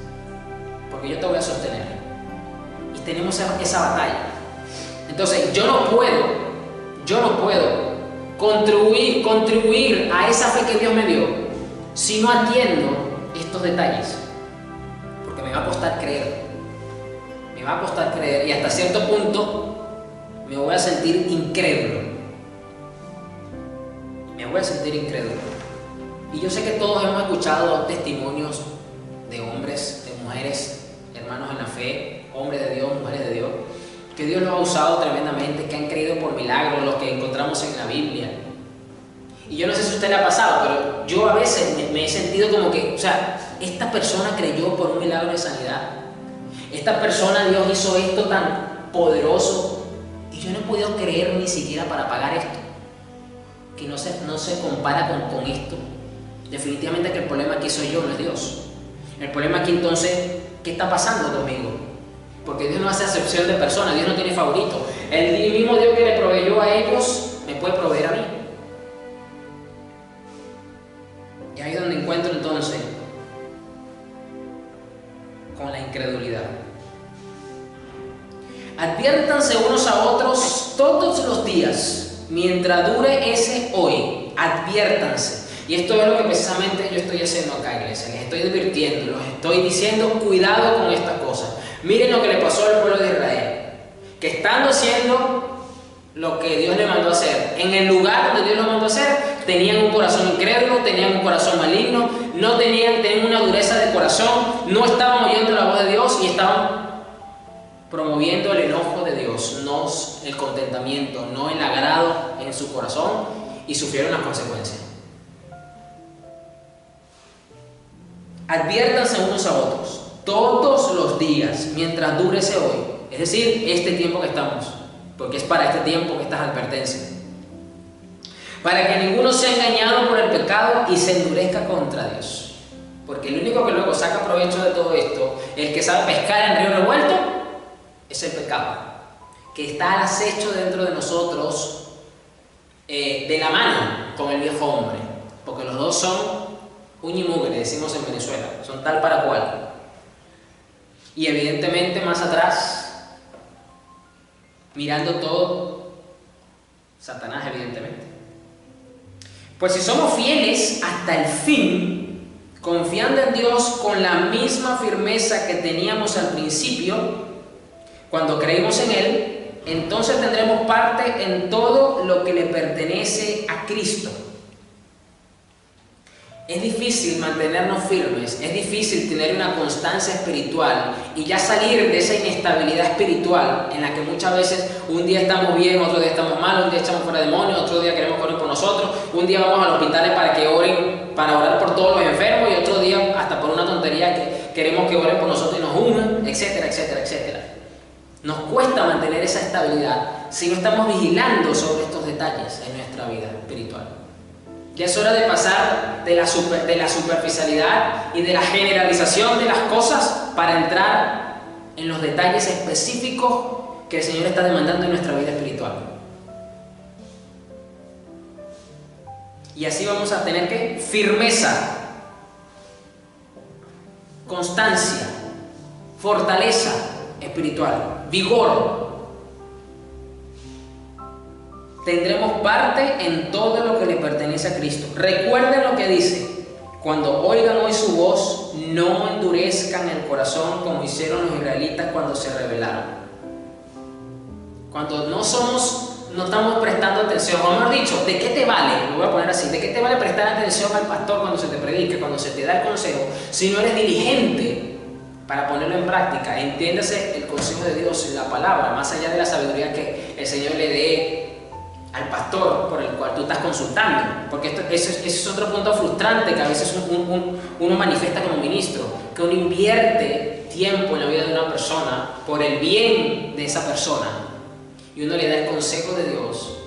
S1: porque yo te voy a sostener. Y tenemos esa batalla. Entonces yo no puedo contribuir a esa fe que Dios me dio si no atiendo estos detalles, porque me va a costar creer, y hasta cierto punto me voy a sentir incrédulo, y yo sé que todos hemos escuchado testimonios de hombres, de mujeres, hermanos en la fe, hombres de Dios, mujeres de Dios, que Dios los ha usado tremendamente, que han creído por milagros, los que encontramos en la Biblia. Y yo no sé si a usted le ha pasado, pero yo a veces me he sentido como que, o sea, esta persona creyó por un milagro de sanidad. Esta persona, Dios hizo esto tan poderoso y yo no he podido creer ni siquiera para pagar esto. Que no se compara con esto. Definitivamente que el problema aquí soy yo, no es Dios. El problema aquí entonces, ¿qué está pasando conmigo? Porque Dios no hace acepción de personas, Dios no tiene favorito. El mismo Dios que le proveyó a ellos, me puede proveer a mí. Y ahí es donde encuentro entonces con la incredulidad. Adviértanse unos a otros todos los días, mientras dure ese hoy. Adviértanse. Y esto es lo que precisamente yo estoy haciendo acá, iglesia. Les estoy advirtiendo, los estoy diciendo, cuidado con estas cosas. Miren lo que le pasó al pueblo de Israel, que estando haciendo lo que Dios le mandó a hacer, en el lugar donde Dios lo mandó a hacer, tenían un corazón incrédulo, tenían un corazón maligno, tenían una dureza de corazón, no estaban oyendo la voz de Dios y estaban promoviendo el enojo de Dios, no el contentamiento, no el agrado en su corazón, y sufrieron las consecuencias. Adviértanse unos a otros todos los días mientras dure ese hoy, es decir, este tiempo que estamos, porque es para este tiempo que estas advertencias, para que ninguno sea engañado por el pecado y se endurezca contra Dios, porque el único que luego saca provecho de todo esto, el que sabe pescar en río revuelto, es el pecado, que está al acecho dentro de nosotros, de la mano con el viejo hombre, porque los dos son uña y mugre, decimos en Venezuela, son tal para cual. Y evidentemente más atrás, mirando todo, Satanás evidentemente. Pues si somos fieles hasta el fin, confiando en Dios con la misma firmeza que teníamos al principio, cuando creímos en Él, entonces tendremos parte en todo lo que le pertenece a Cristo. Es difícil mantenernos firmes, es difícil tener una constancia espiritual y ya salir de esa inestabilidad espiritual en la que muchas veces un día estamos bien, otro día estamos mal, un día echamos fuera demonios, otro día queremos orar por nosotros, un día vamos a los hospitales para que oren, para orar por todos los enfermos, y otro día hasta por una tontería que queremos que oren por nosotros y nos unjan, etcétera, etcétera, etcétera. Nos cuesta mantener esa estabilidad si no estamos vigilando sobre estos detalles en nuestra vida espiritual. Ya es hora de pasar de la superficialidad y de la generalización de las cosas para entrar en los detalles específicos que el Señor está demandando en nuestra vida espiritual. Y así vamos a tener que firmeza, constancia, fortaleza espiritual, vigor. Tendremos parte en todo lo que le pertenece a Cristo. Recuerden lo que dice: cuando oigan hoy su voz, no endurezcan el corazón como hicieron los israelitas cuando se rebelaron. Cuando no estamos prestando atención, o mejor dicho, ¿de qué te vale? Lo voy a poner así: ¿de qué te vale prestar atención al pastor cuando se te predica, cuando se te da el consejo, si no eres diligente para ponerlo en práctica? Entiéndase el consejo de Dios en la palabra, más allá de la sabiduría que el Señor le dé al pastor por el cual tú estás consultando, porque ese es otro punto frustrante que a veces uno manifiesta como ministro, que uno invierte tiempo en la vida de una persona por el bien de esa persona y uno le da el consejo de Dios,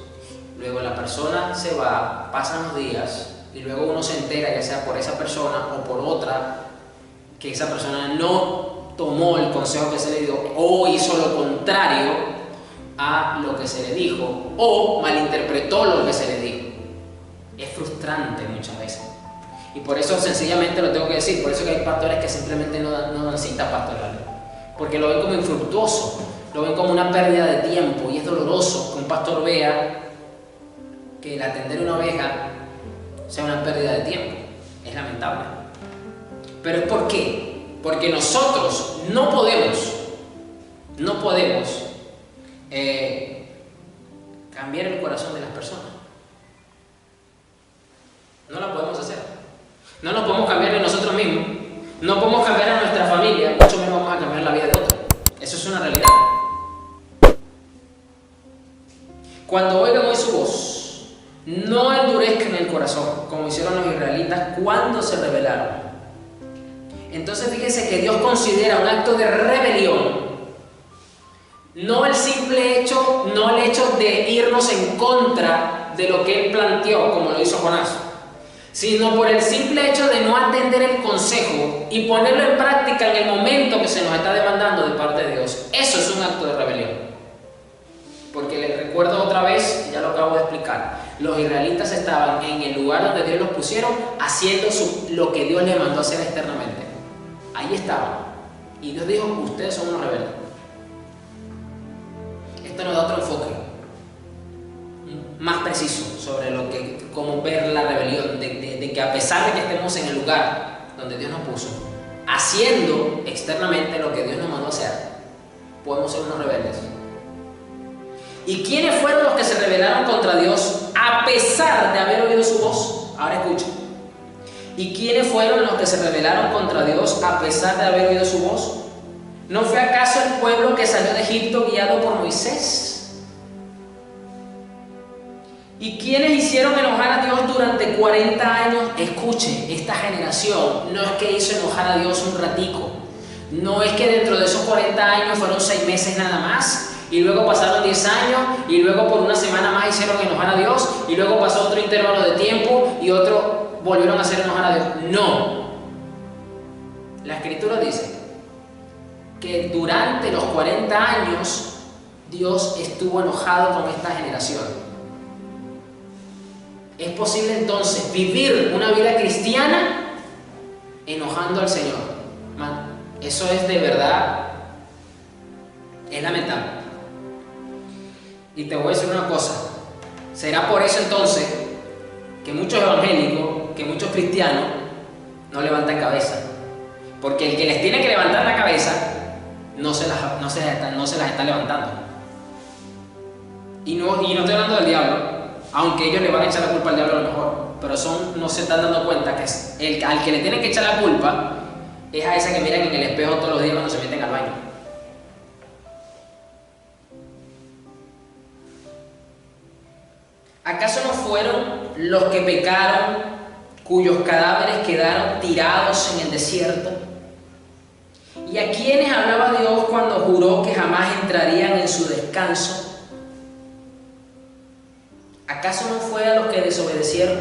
S1: luego la persona se va, pasan los días y luego uno se entera, ya sea por esa persona o por otra, que esa persona no tomó el consejo que se le dio o hizo lo contrario a lo que se le dijo o malinterpretó lo que se le dijo. Es frustrante muchas veces, y por eso sencillamente lo tengo que decir. Por eso que hay pastores que simplemente no dan cita pastoral, porque lo ven como infructuoso, lo ven como una pérdida de tiempo, y es doloroso que un pastor vea que el atender una oveja sea una pérdida de tiempo. Es lamentable, pero es ¿por qué? Porque nosotros no podemos cambiar el corazón de las personas. No lo podemos hacer. No lo podemos cambiar de nosotros mismos. No podemos cambiar a nuestra familia, mucho menos vamos a cambiar la vida de otro. Eso es una realidad. Cuando oigan hoy su voz, no endurezcan el corazón, como hicieron los israelitas cuando se rebelaron. Entonces fíjense que Dios considera un acto de rebelión no el simple hecho, no el hecho de irnos en contra de lo que Él planteó, como lo hizo Jonás, sino por el simple hecho de no atender el consejo y ponerlo en práctica en el momento que se nos está demandando de parte de Dios. Eso es un acto de rebelión. Porque les recuerdo otra vez, ya lo acabo de explicar, los israelitas estaban en el lugar donde Dios los pusieron haciendo lo que Dios les mandó hacer externamente. Ahí estaban. Y Dios dijo, ustedes son unos rebeldes. Esto nos da otro enfoque más preciso sobre cómo ver la rebelión, de que a pesar de que estemos en el lugar donde Dios nos puso, haciendo externamente lo que Dios nos mandó hacer, podemos ser unos rebeldes. ¿Y quiénes fueron los que se rebelaron contra Dios a pesar de haber oído su voz? Ahora escuchen. ¿Y quiénes fueron los que se rebelaron contra Dios a pesar de haber oído su voz? ¿No fue acaso el pueblo que salió de Egipto guiado por Moisés? ¿Y quiénes hicieron enojar a Dios durante 40 años? Escuchen, esta generación no es que hizo enojar a Dios un ratico. No es que dentro de esos 40 años fueron 6 meses nada más. Y luego pasaron 10 años, y luego por una semana más hicieron enojar a Dios, y luego pasó otro intervalo de tiempo, y otro volvieron a hacer enojar a Dios. No. La Escritura dice que durante los 40 años Dios estuvo enojado con esta generación. Es posible entonces vivir una vida cristiana enojando al Señor. Eso es de verdad, es lamentable. Y te voy a decir una cosa, será por eso entonces que muchos evangélicos, que muchos cristianos no levantan cabeza, porque el que les tiene que levantar la cabeza no se las está levantando. Y no estoy hablando del diablo, aunque ellos le van a echar la culpa al diablo a lo mejor, pero no se están dando cuenta que al que le tienen que echar la culpa es a ese que miran en el espejo todos los días cuando se meten al baño. ¿Acaso no fueron los que pecaron, cuyos cadáveres quedaron tirados en el desierto? ¿Y a quiénes hablaba Dios cuando juró que jamás entrarían en su descanso? ¿Acaso no fue a los que desobedecieron?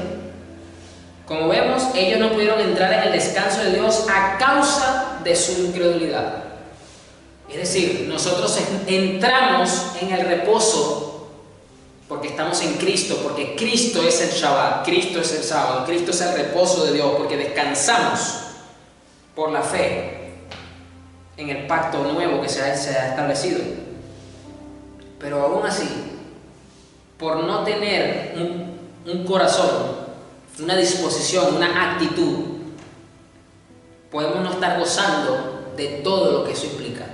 S1: Como vemos, ellos no pudieron entrar en el descanso de Dios a causa de su incredulidad. Es decir, nosotros entramos en el reposo porque estamos en Cristo, porque Cristo es el Shabbat, Cristo es el sábado, Cristo es el reposo de Dios, porque descansamos por la fe en el pacto nuevo que se ha establecido. Pero aún así, por no tener un corazón, una disposición, una actitud, podemos no estar gozando de todo lo que eso implica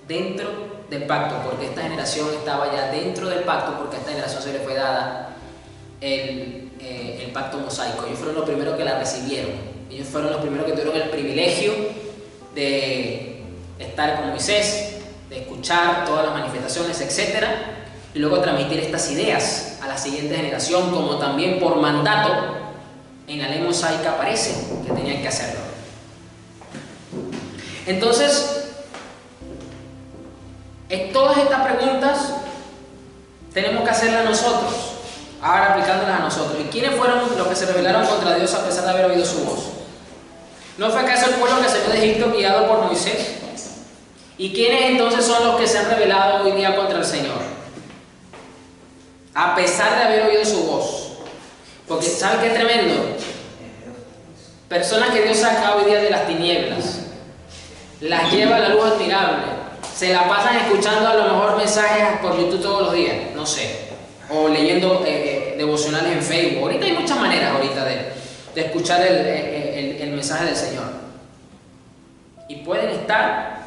S1: dentro del pacto, porque esta generación estaba ya dentro del pacto, porque a esta generación se le fue dada el pacto mosaico. Ellos fueron los primeros que la recibieron, ellos fueron los primeros que tuvieron el privilegio de estar con Moisés, de escuchar todas las manifestaciones, etc. Y luego transmitir estas ideas a la siguiente generación, como también por mandato en la ley mosaica aparece que tenían que hacerlo. Entonces, todas estas preguntas tenemos que hacerlas nosotros, ahora aplicándolas a nosotros. ¿Y quiénes fueron los que se rebelaron contra Dios a pesar de haber oído su voz? ¿No fue acaso el pueblo que salió de Egipto guiado por Moisés? ¿Y quiénes entonces son los que se han rebelado hoy día contra el Señor? A pesar de haber oído su voz. Porque ¿saben qué es tremendo? Personas que Dios saca hoy día de las tinieblas, las lleva a la luz admirable, se la pasan escuchando a lo mejor mensajes por YouTube todos los días, no sé, o leyendo devocionales en Facebook. Ahorita hay muchas maneras de escuchar el mensaje del Señor. Y pueden estar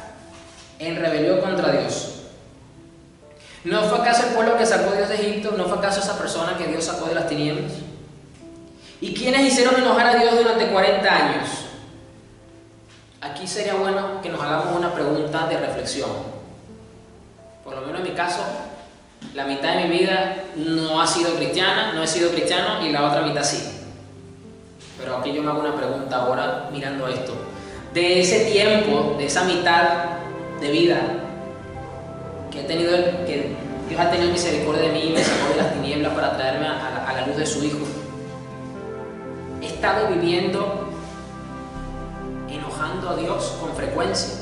S1: en rebelión contra Dios. ¿No fue acaso el pueblo que sacó Dios de Egipto? ¿No fue acaso esa persona que Dios sacó de las tinieblas? ¿Y quiénes hicieron enojar a Dios durante 40 años? Aquí aquí sería bueno que nos hagamos una pregunta de reflexión. Por lo menos en mi caso, la mitad de mi vida no ha sido cristiana, no he sido cristiano, y la otra mitad sí. Pero aquí yo me hago una pregunta ahora mirando esto. De ese tiempo, de esa mitad de vida que Dios ha tenido misericordia de mí y me sacó de las tinieblas para traerme a la luz de su Hijo, he estado viviendo enojando a Dios con frecuencia,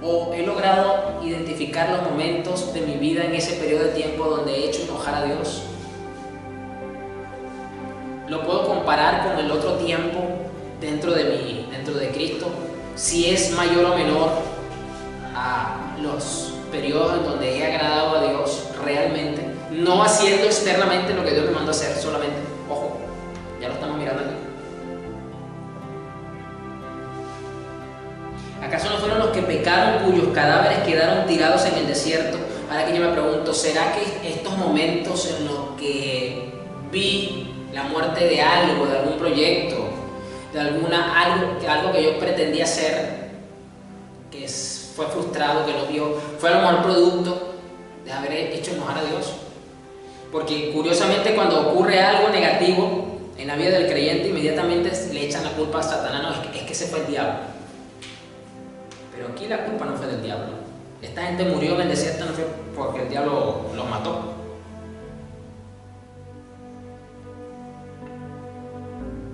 S1: o he logrado identificar los momentos de mi vida en ese periodo de tiempo donde he hecho enojar a Dios. Lo puedo comparar con el otro tiempo dentro de Cristo, si es mayor o menor a los periodos en donde he agradado a Dios realmente, no haciendo externamente lo que Dios me mandó a hacer solamente. Ojo, ya lo estamos mirando aquí. ¿Acaso no fueron los que pecaron cuyos cadáveres quedaron tirados en el desierto? Ahora que yo me pregunto, ¿será que estos momentos en los que vi la muerte de algo, de algún proyecto, de algo que yo pretendía hacer, que fue frustrado, que no dio, fue a lo mejor producto de haber hecho enojar a Dios? Porque curiosamente, cuando ocurre algo negativo en la vida del creyente, inmediatamente le echan la culpa a Satanás. No, es que ese fue el diablo. Pero aquí la culpa no fue del diablo. Esta gente murió en el desierto no fue porque el diablo los mató.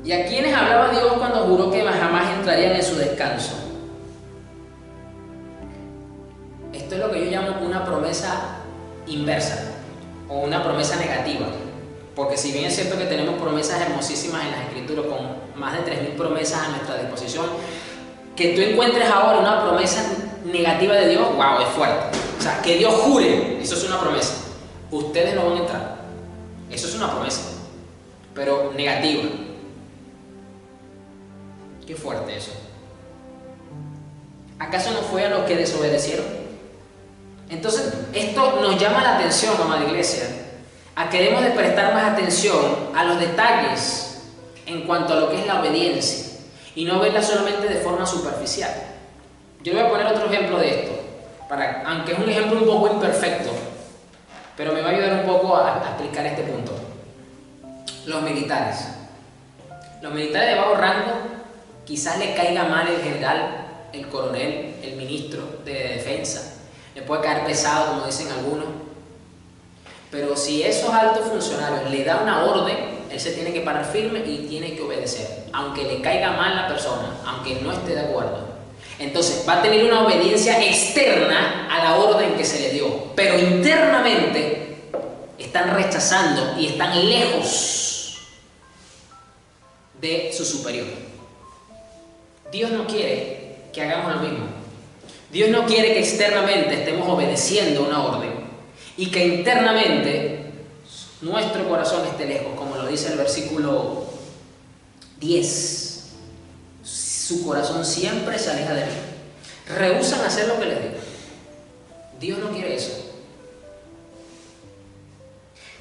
S1: ¿Y a quiénes hablaba Dios cuando juró que jamás entrarían en su descanso? Esto es lo que yo llamo una promesa inversa o una promesa negativa. Porque si bien es cierto que tenemos promesas hermosísimas en las Escrituras, con más de 3.000 promesas a nuestra disposición, que tú encuentres ahora una promesa negativa de Dios, wow, es fuerte. O sea, que Dios jure, eso es una promesa. Ustedes no van a entrar. Eso es una promesa, pero negativa. Qué fuerte eso. ¿Acaso no fue a los que desobedecieron? Entonces, esto nos llama la atención, amada iglesia, a que debemos de prestar más atención a los detalles en cuanto a lo que es la obediencia y no verla solamente de forma superficial. Yo le voy a poner otro ejemplo de esto, aunque es un ejemplo un poco imperfecto, pero me va a ayudar un poco a explicar este punto. Los militares. Los militares de bajo rango, quizás le caiga mal el general, el coronel, el ministro de defensa, le puede caer pesado, como dicen algunos, pero si esos altos funcionarios le dan una orden, él se tiene que parar firme y tiene que obedecer, aunque le caiga mal la persona, aunque no esté de acuerdo. Entonces va a tener una obediencia externa a la orden que se le dio, pero internamente están rechazando y están lejos de su superior. Dios no quiere que hagamos lo mismo. Dios no quiere que externamente estemos obedeciendo una orden y que internamente nuestro corazón esté lejos, como lo dice el versículo 10. Su corazón siempre se aleja de mí. Rehúsan hacer lo que les digo. Dios no quiere eso.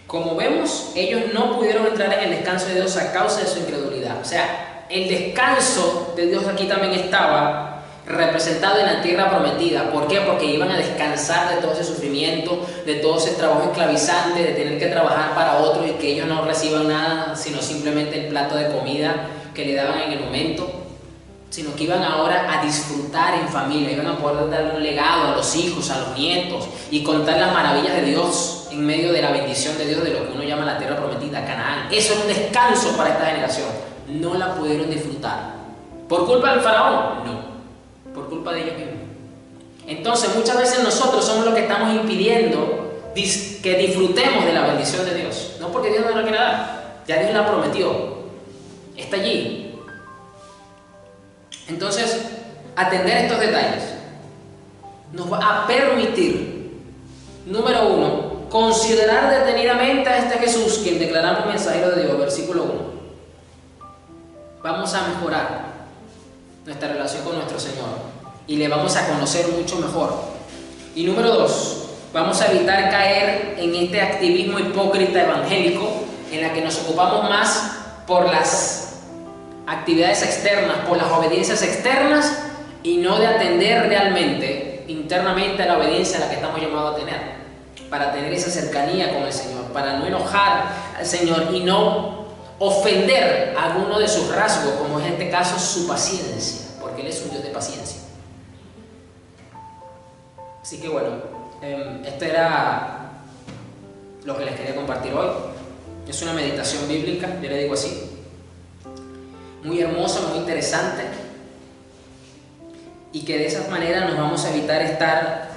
S1: Como vemos, ellos no pudieron entrar en el descanso de Dios a causa de su incredulidad. O sea, el descanso de Dios aquí también estaba representado en la tierra prometida. ¿Por qué? Porque iban a descansar de todo ese sufrimiento, de todo ese trabajo esclavizante, de tener que trabajar para otros y que ellos no reciban nada, sino simplemente el plato de comida que le daban en el momento, sino que iban ahora a disfrutar en familia, iban a poder darle un legado a los hijos, a los nietos y contar las maravillas de Dios en medio de la bendición de Dios, de lo que uno llama la tierra prometida, Canaán. Eso era un descanso para esta generación. No la pudieron disfrutar. ¿Por culpa del faraón? No. Por culpa de ellos mismos. Entonces muchas veces nosotros somos los que estamos impidiendo que disfrutemos de la bendición de Dios. No porque Dios no la quiera dar, ya Dios la prometió, está allí. Entonces, atender estos detalles nos va a permitir, número 1, considerar detenidamente a este Jesús, quien declaramos mensajero de Dios, versículo 1. Vamos a mejorar nuestra relación con nuestro Señor y le vamos a conocer mucho mejor. Y número 2, vamos a evitar caer en este activismo hipócrita evangélico en la que nos ocupamos más por las actividades externas, por las obediencias externas y no de atender realmente internamente a la obediencia a la que estamos llamados a tener, para tener esa cercanía con el Señor, para no enojar al Señor y no ofender a alguno de sus rasgos, como en este caso su paciencia, porque Él es un Dios de paciencia. Así que bueno, esto era lo que les quería compartir hoy. Es una meditación bíblica, yo le digo así, muy hermosa, muy interesante, y que de esa manera nos vamos a evitar estar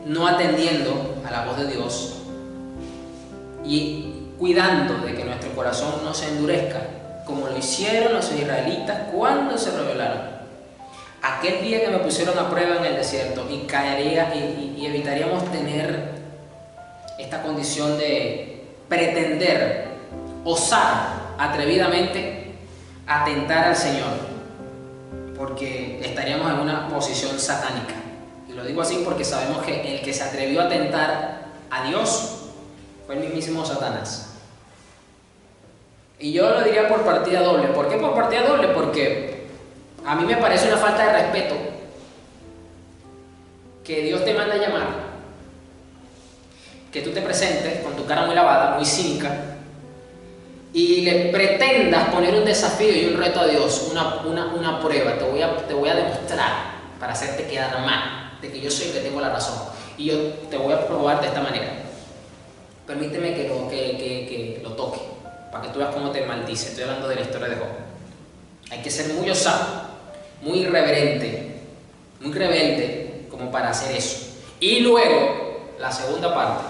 S1: no atendiendo a la voz de Dios y cuidando de que nuestro corazón no se endurezca, como lo hicieron los israelitas cuando se rebelaron. Aquel día que me pusieron a prueba en el desierto, y caería y evitaríamos tener esta condición de pretender, osar atrevidamente atentar al Señor, porque estaríamos en una posición satánica. Y lo digo así porque sabemos que el que se atrevió a tentar a Dios fue el mismísimo Satanás. Y yo lo diría por partida doble. ¿Por qué por partida doble? Porque a mí me parece una falta de respeto que Dios te manda a llamar, que tú te presentes con tu cara muy lavada, muy cínica, y le pretendas poner un desafío y un reto a Dios, una prueba. Te voy a demostrar para hacerte quedar mal, de que yo soy el que tengo la razón, y yo te voy a probar de esta manera. Permíteme que lo toque, para que tú veas cómo te maldice. Estoy hablando de la historia de Job. Hay que ser muy osado, muy irreverente, muy rebelde como para hacer eso. Y luego, la segunda parte: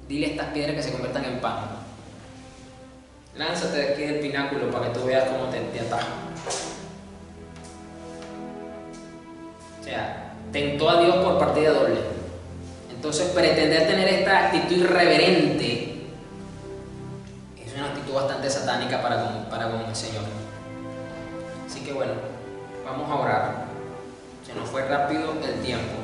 S1: dile a estas piedras que se conviertan en pan. Lánzate de aquí del pináculo para que tú veas cómo te ataja. O sea, tentó a Dios por partida doble. Entonces, pretender tener esta actitud irreverente es una actitud bastante satánica para con el Señor. Así que bueno, vamos a orar. Se nos fue rápido el tiempo.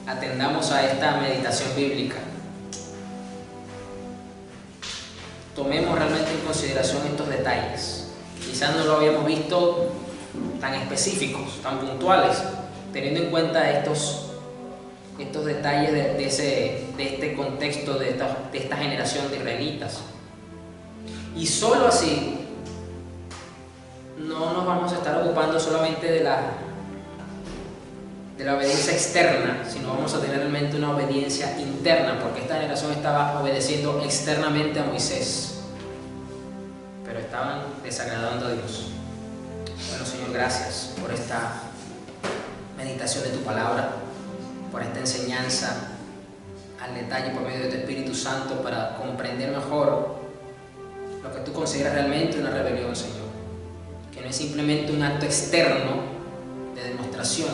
S1: Atendamos a esta meditación bíblica. Tomemos realmente en consideración estos detalles. Quizás no lo habíamos visto tan específicos, tan puntuales, teniendo en cuenta estos detalles de este contexto de esta generación de israelitas. Y solo así no nos vamos a estar ocupando solamente de la obediencia externa, sino vamos a tener realmente una obediencia interna, porque esta generación estaba obedeciendo externamente a Moisés, pero estaban desagradando a Dios. Bueno, Señor, gracias por esta meditación de tu palabra, por esta enseñanza al detalle por medio de tu Espíritu Santo para comprender mejor lo que tú consideras realmente una rebelión, Señor, que no es simplemente un acto externo de demostración,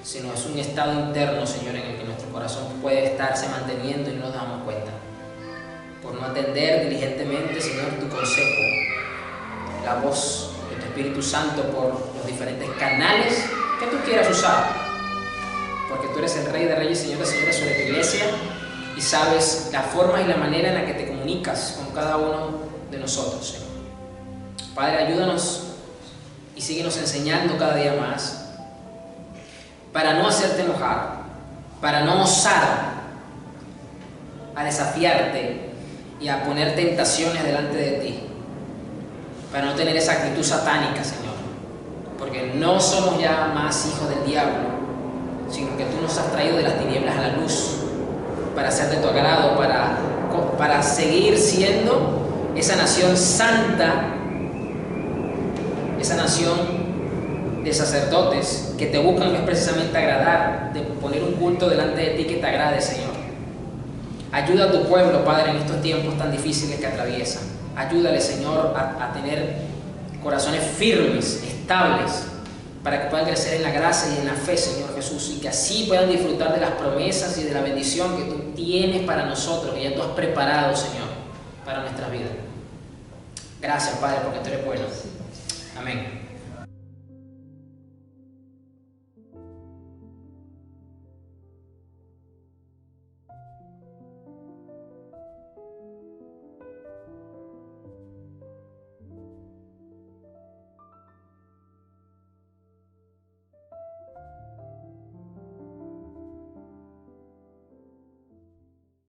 S1: sino es un estado interno, Señor, en el que nuestro corazón puede estarse manteniendo y no nos damos cuenta, por no atender diligentemente, Señor, tu consejo, la voz de tu Espíritu Santo por los diferentes canales que tú quieras usar, porque tú eres el Rey de Reyes, Señor de Señores sobre tu iglesia, y sabes la forma y la manera en la que te comunicas con cada uno de nosotros, Señor. Padre, ayúdanos y síguenos enseñando cada día más para no hacerte enojar, para no osar a desafiarte y a poner tentaciones delante de ti, para no tener esa actitud satánica, Señor, porque no somos ya más hijos del diablo, sino que tú nos has traído de las tinieblas a la luz para hacer de tu agrado, para seguir siendo esa nación santa, esa nación de sacerdotes que te buscan no es precisamente agradar, de poner un culto delante de ti que te agrade, Señor. Ayuda a tu pueblo, Padre, en estos tiempos tan difíciles que atraviesan. Ayúdale, Señor, a tener corazones firmes, estables, para que puedan crecer en la gracia y en la fe, Señor Jesús, y que así puedan disfrutar de las promesas y de la bendición que tú tienes para nosotros, que ya tú has preparado, Señor, para nuestra vida. Gracias, Padre, porque tú eres bueno. Amén.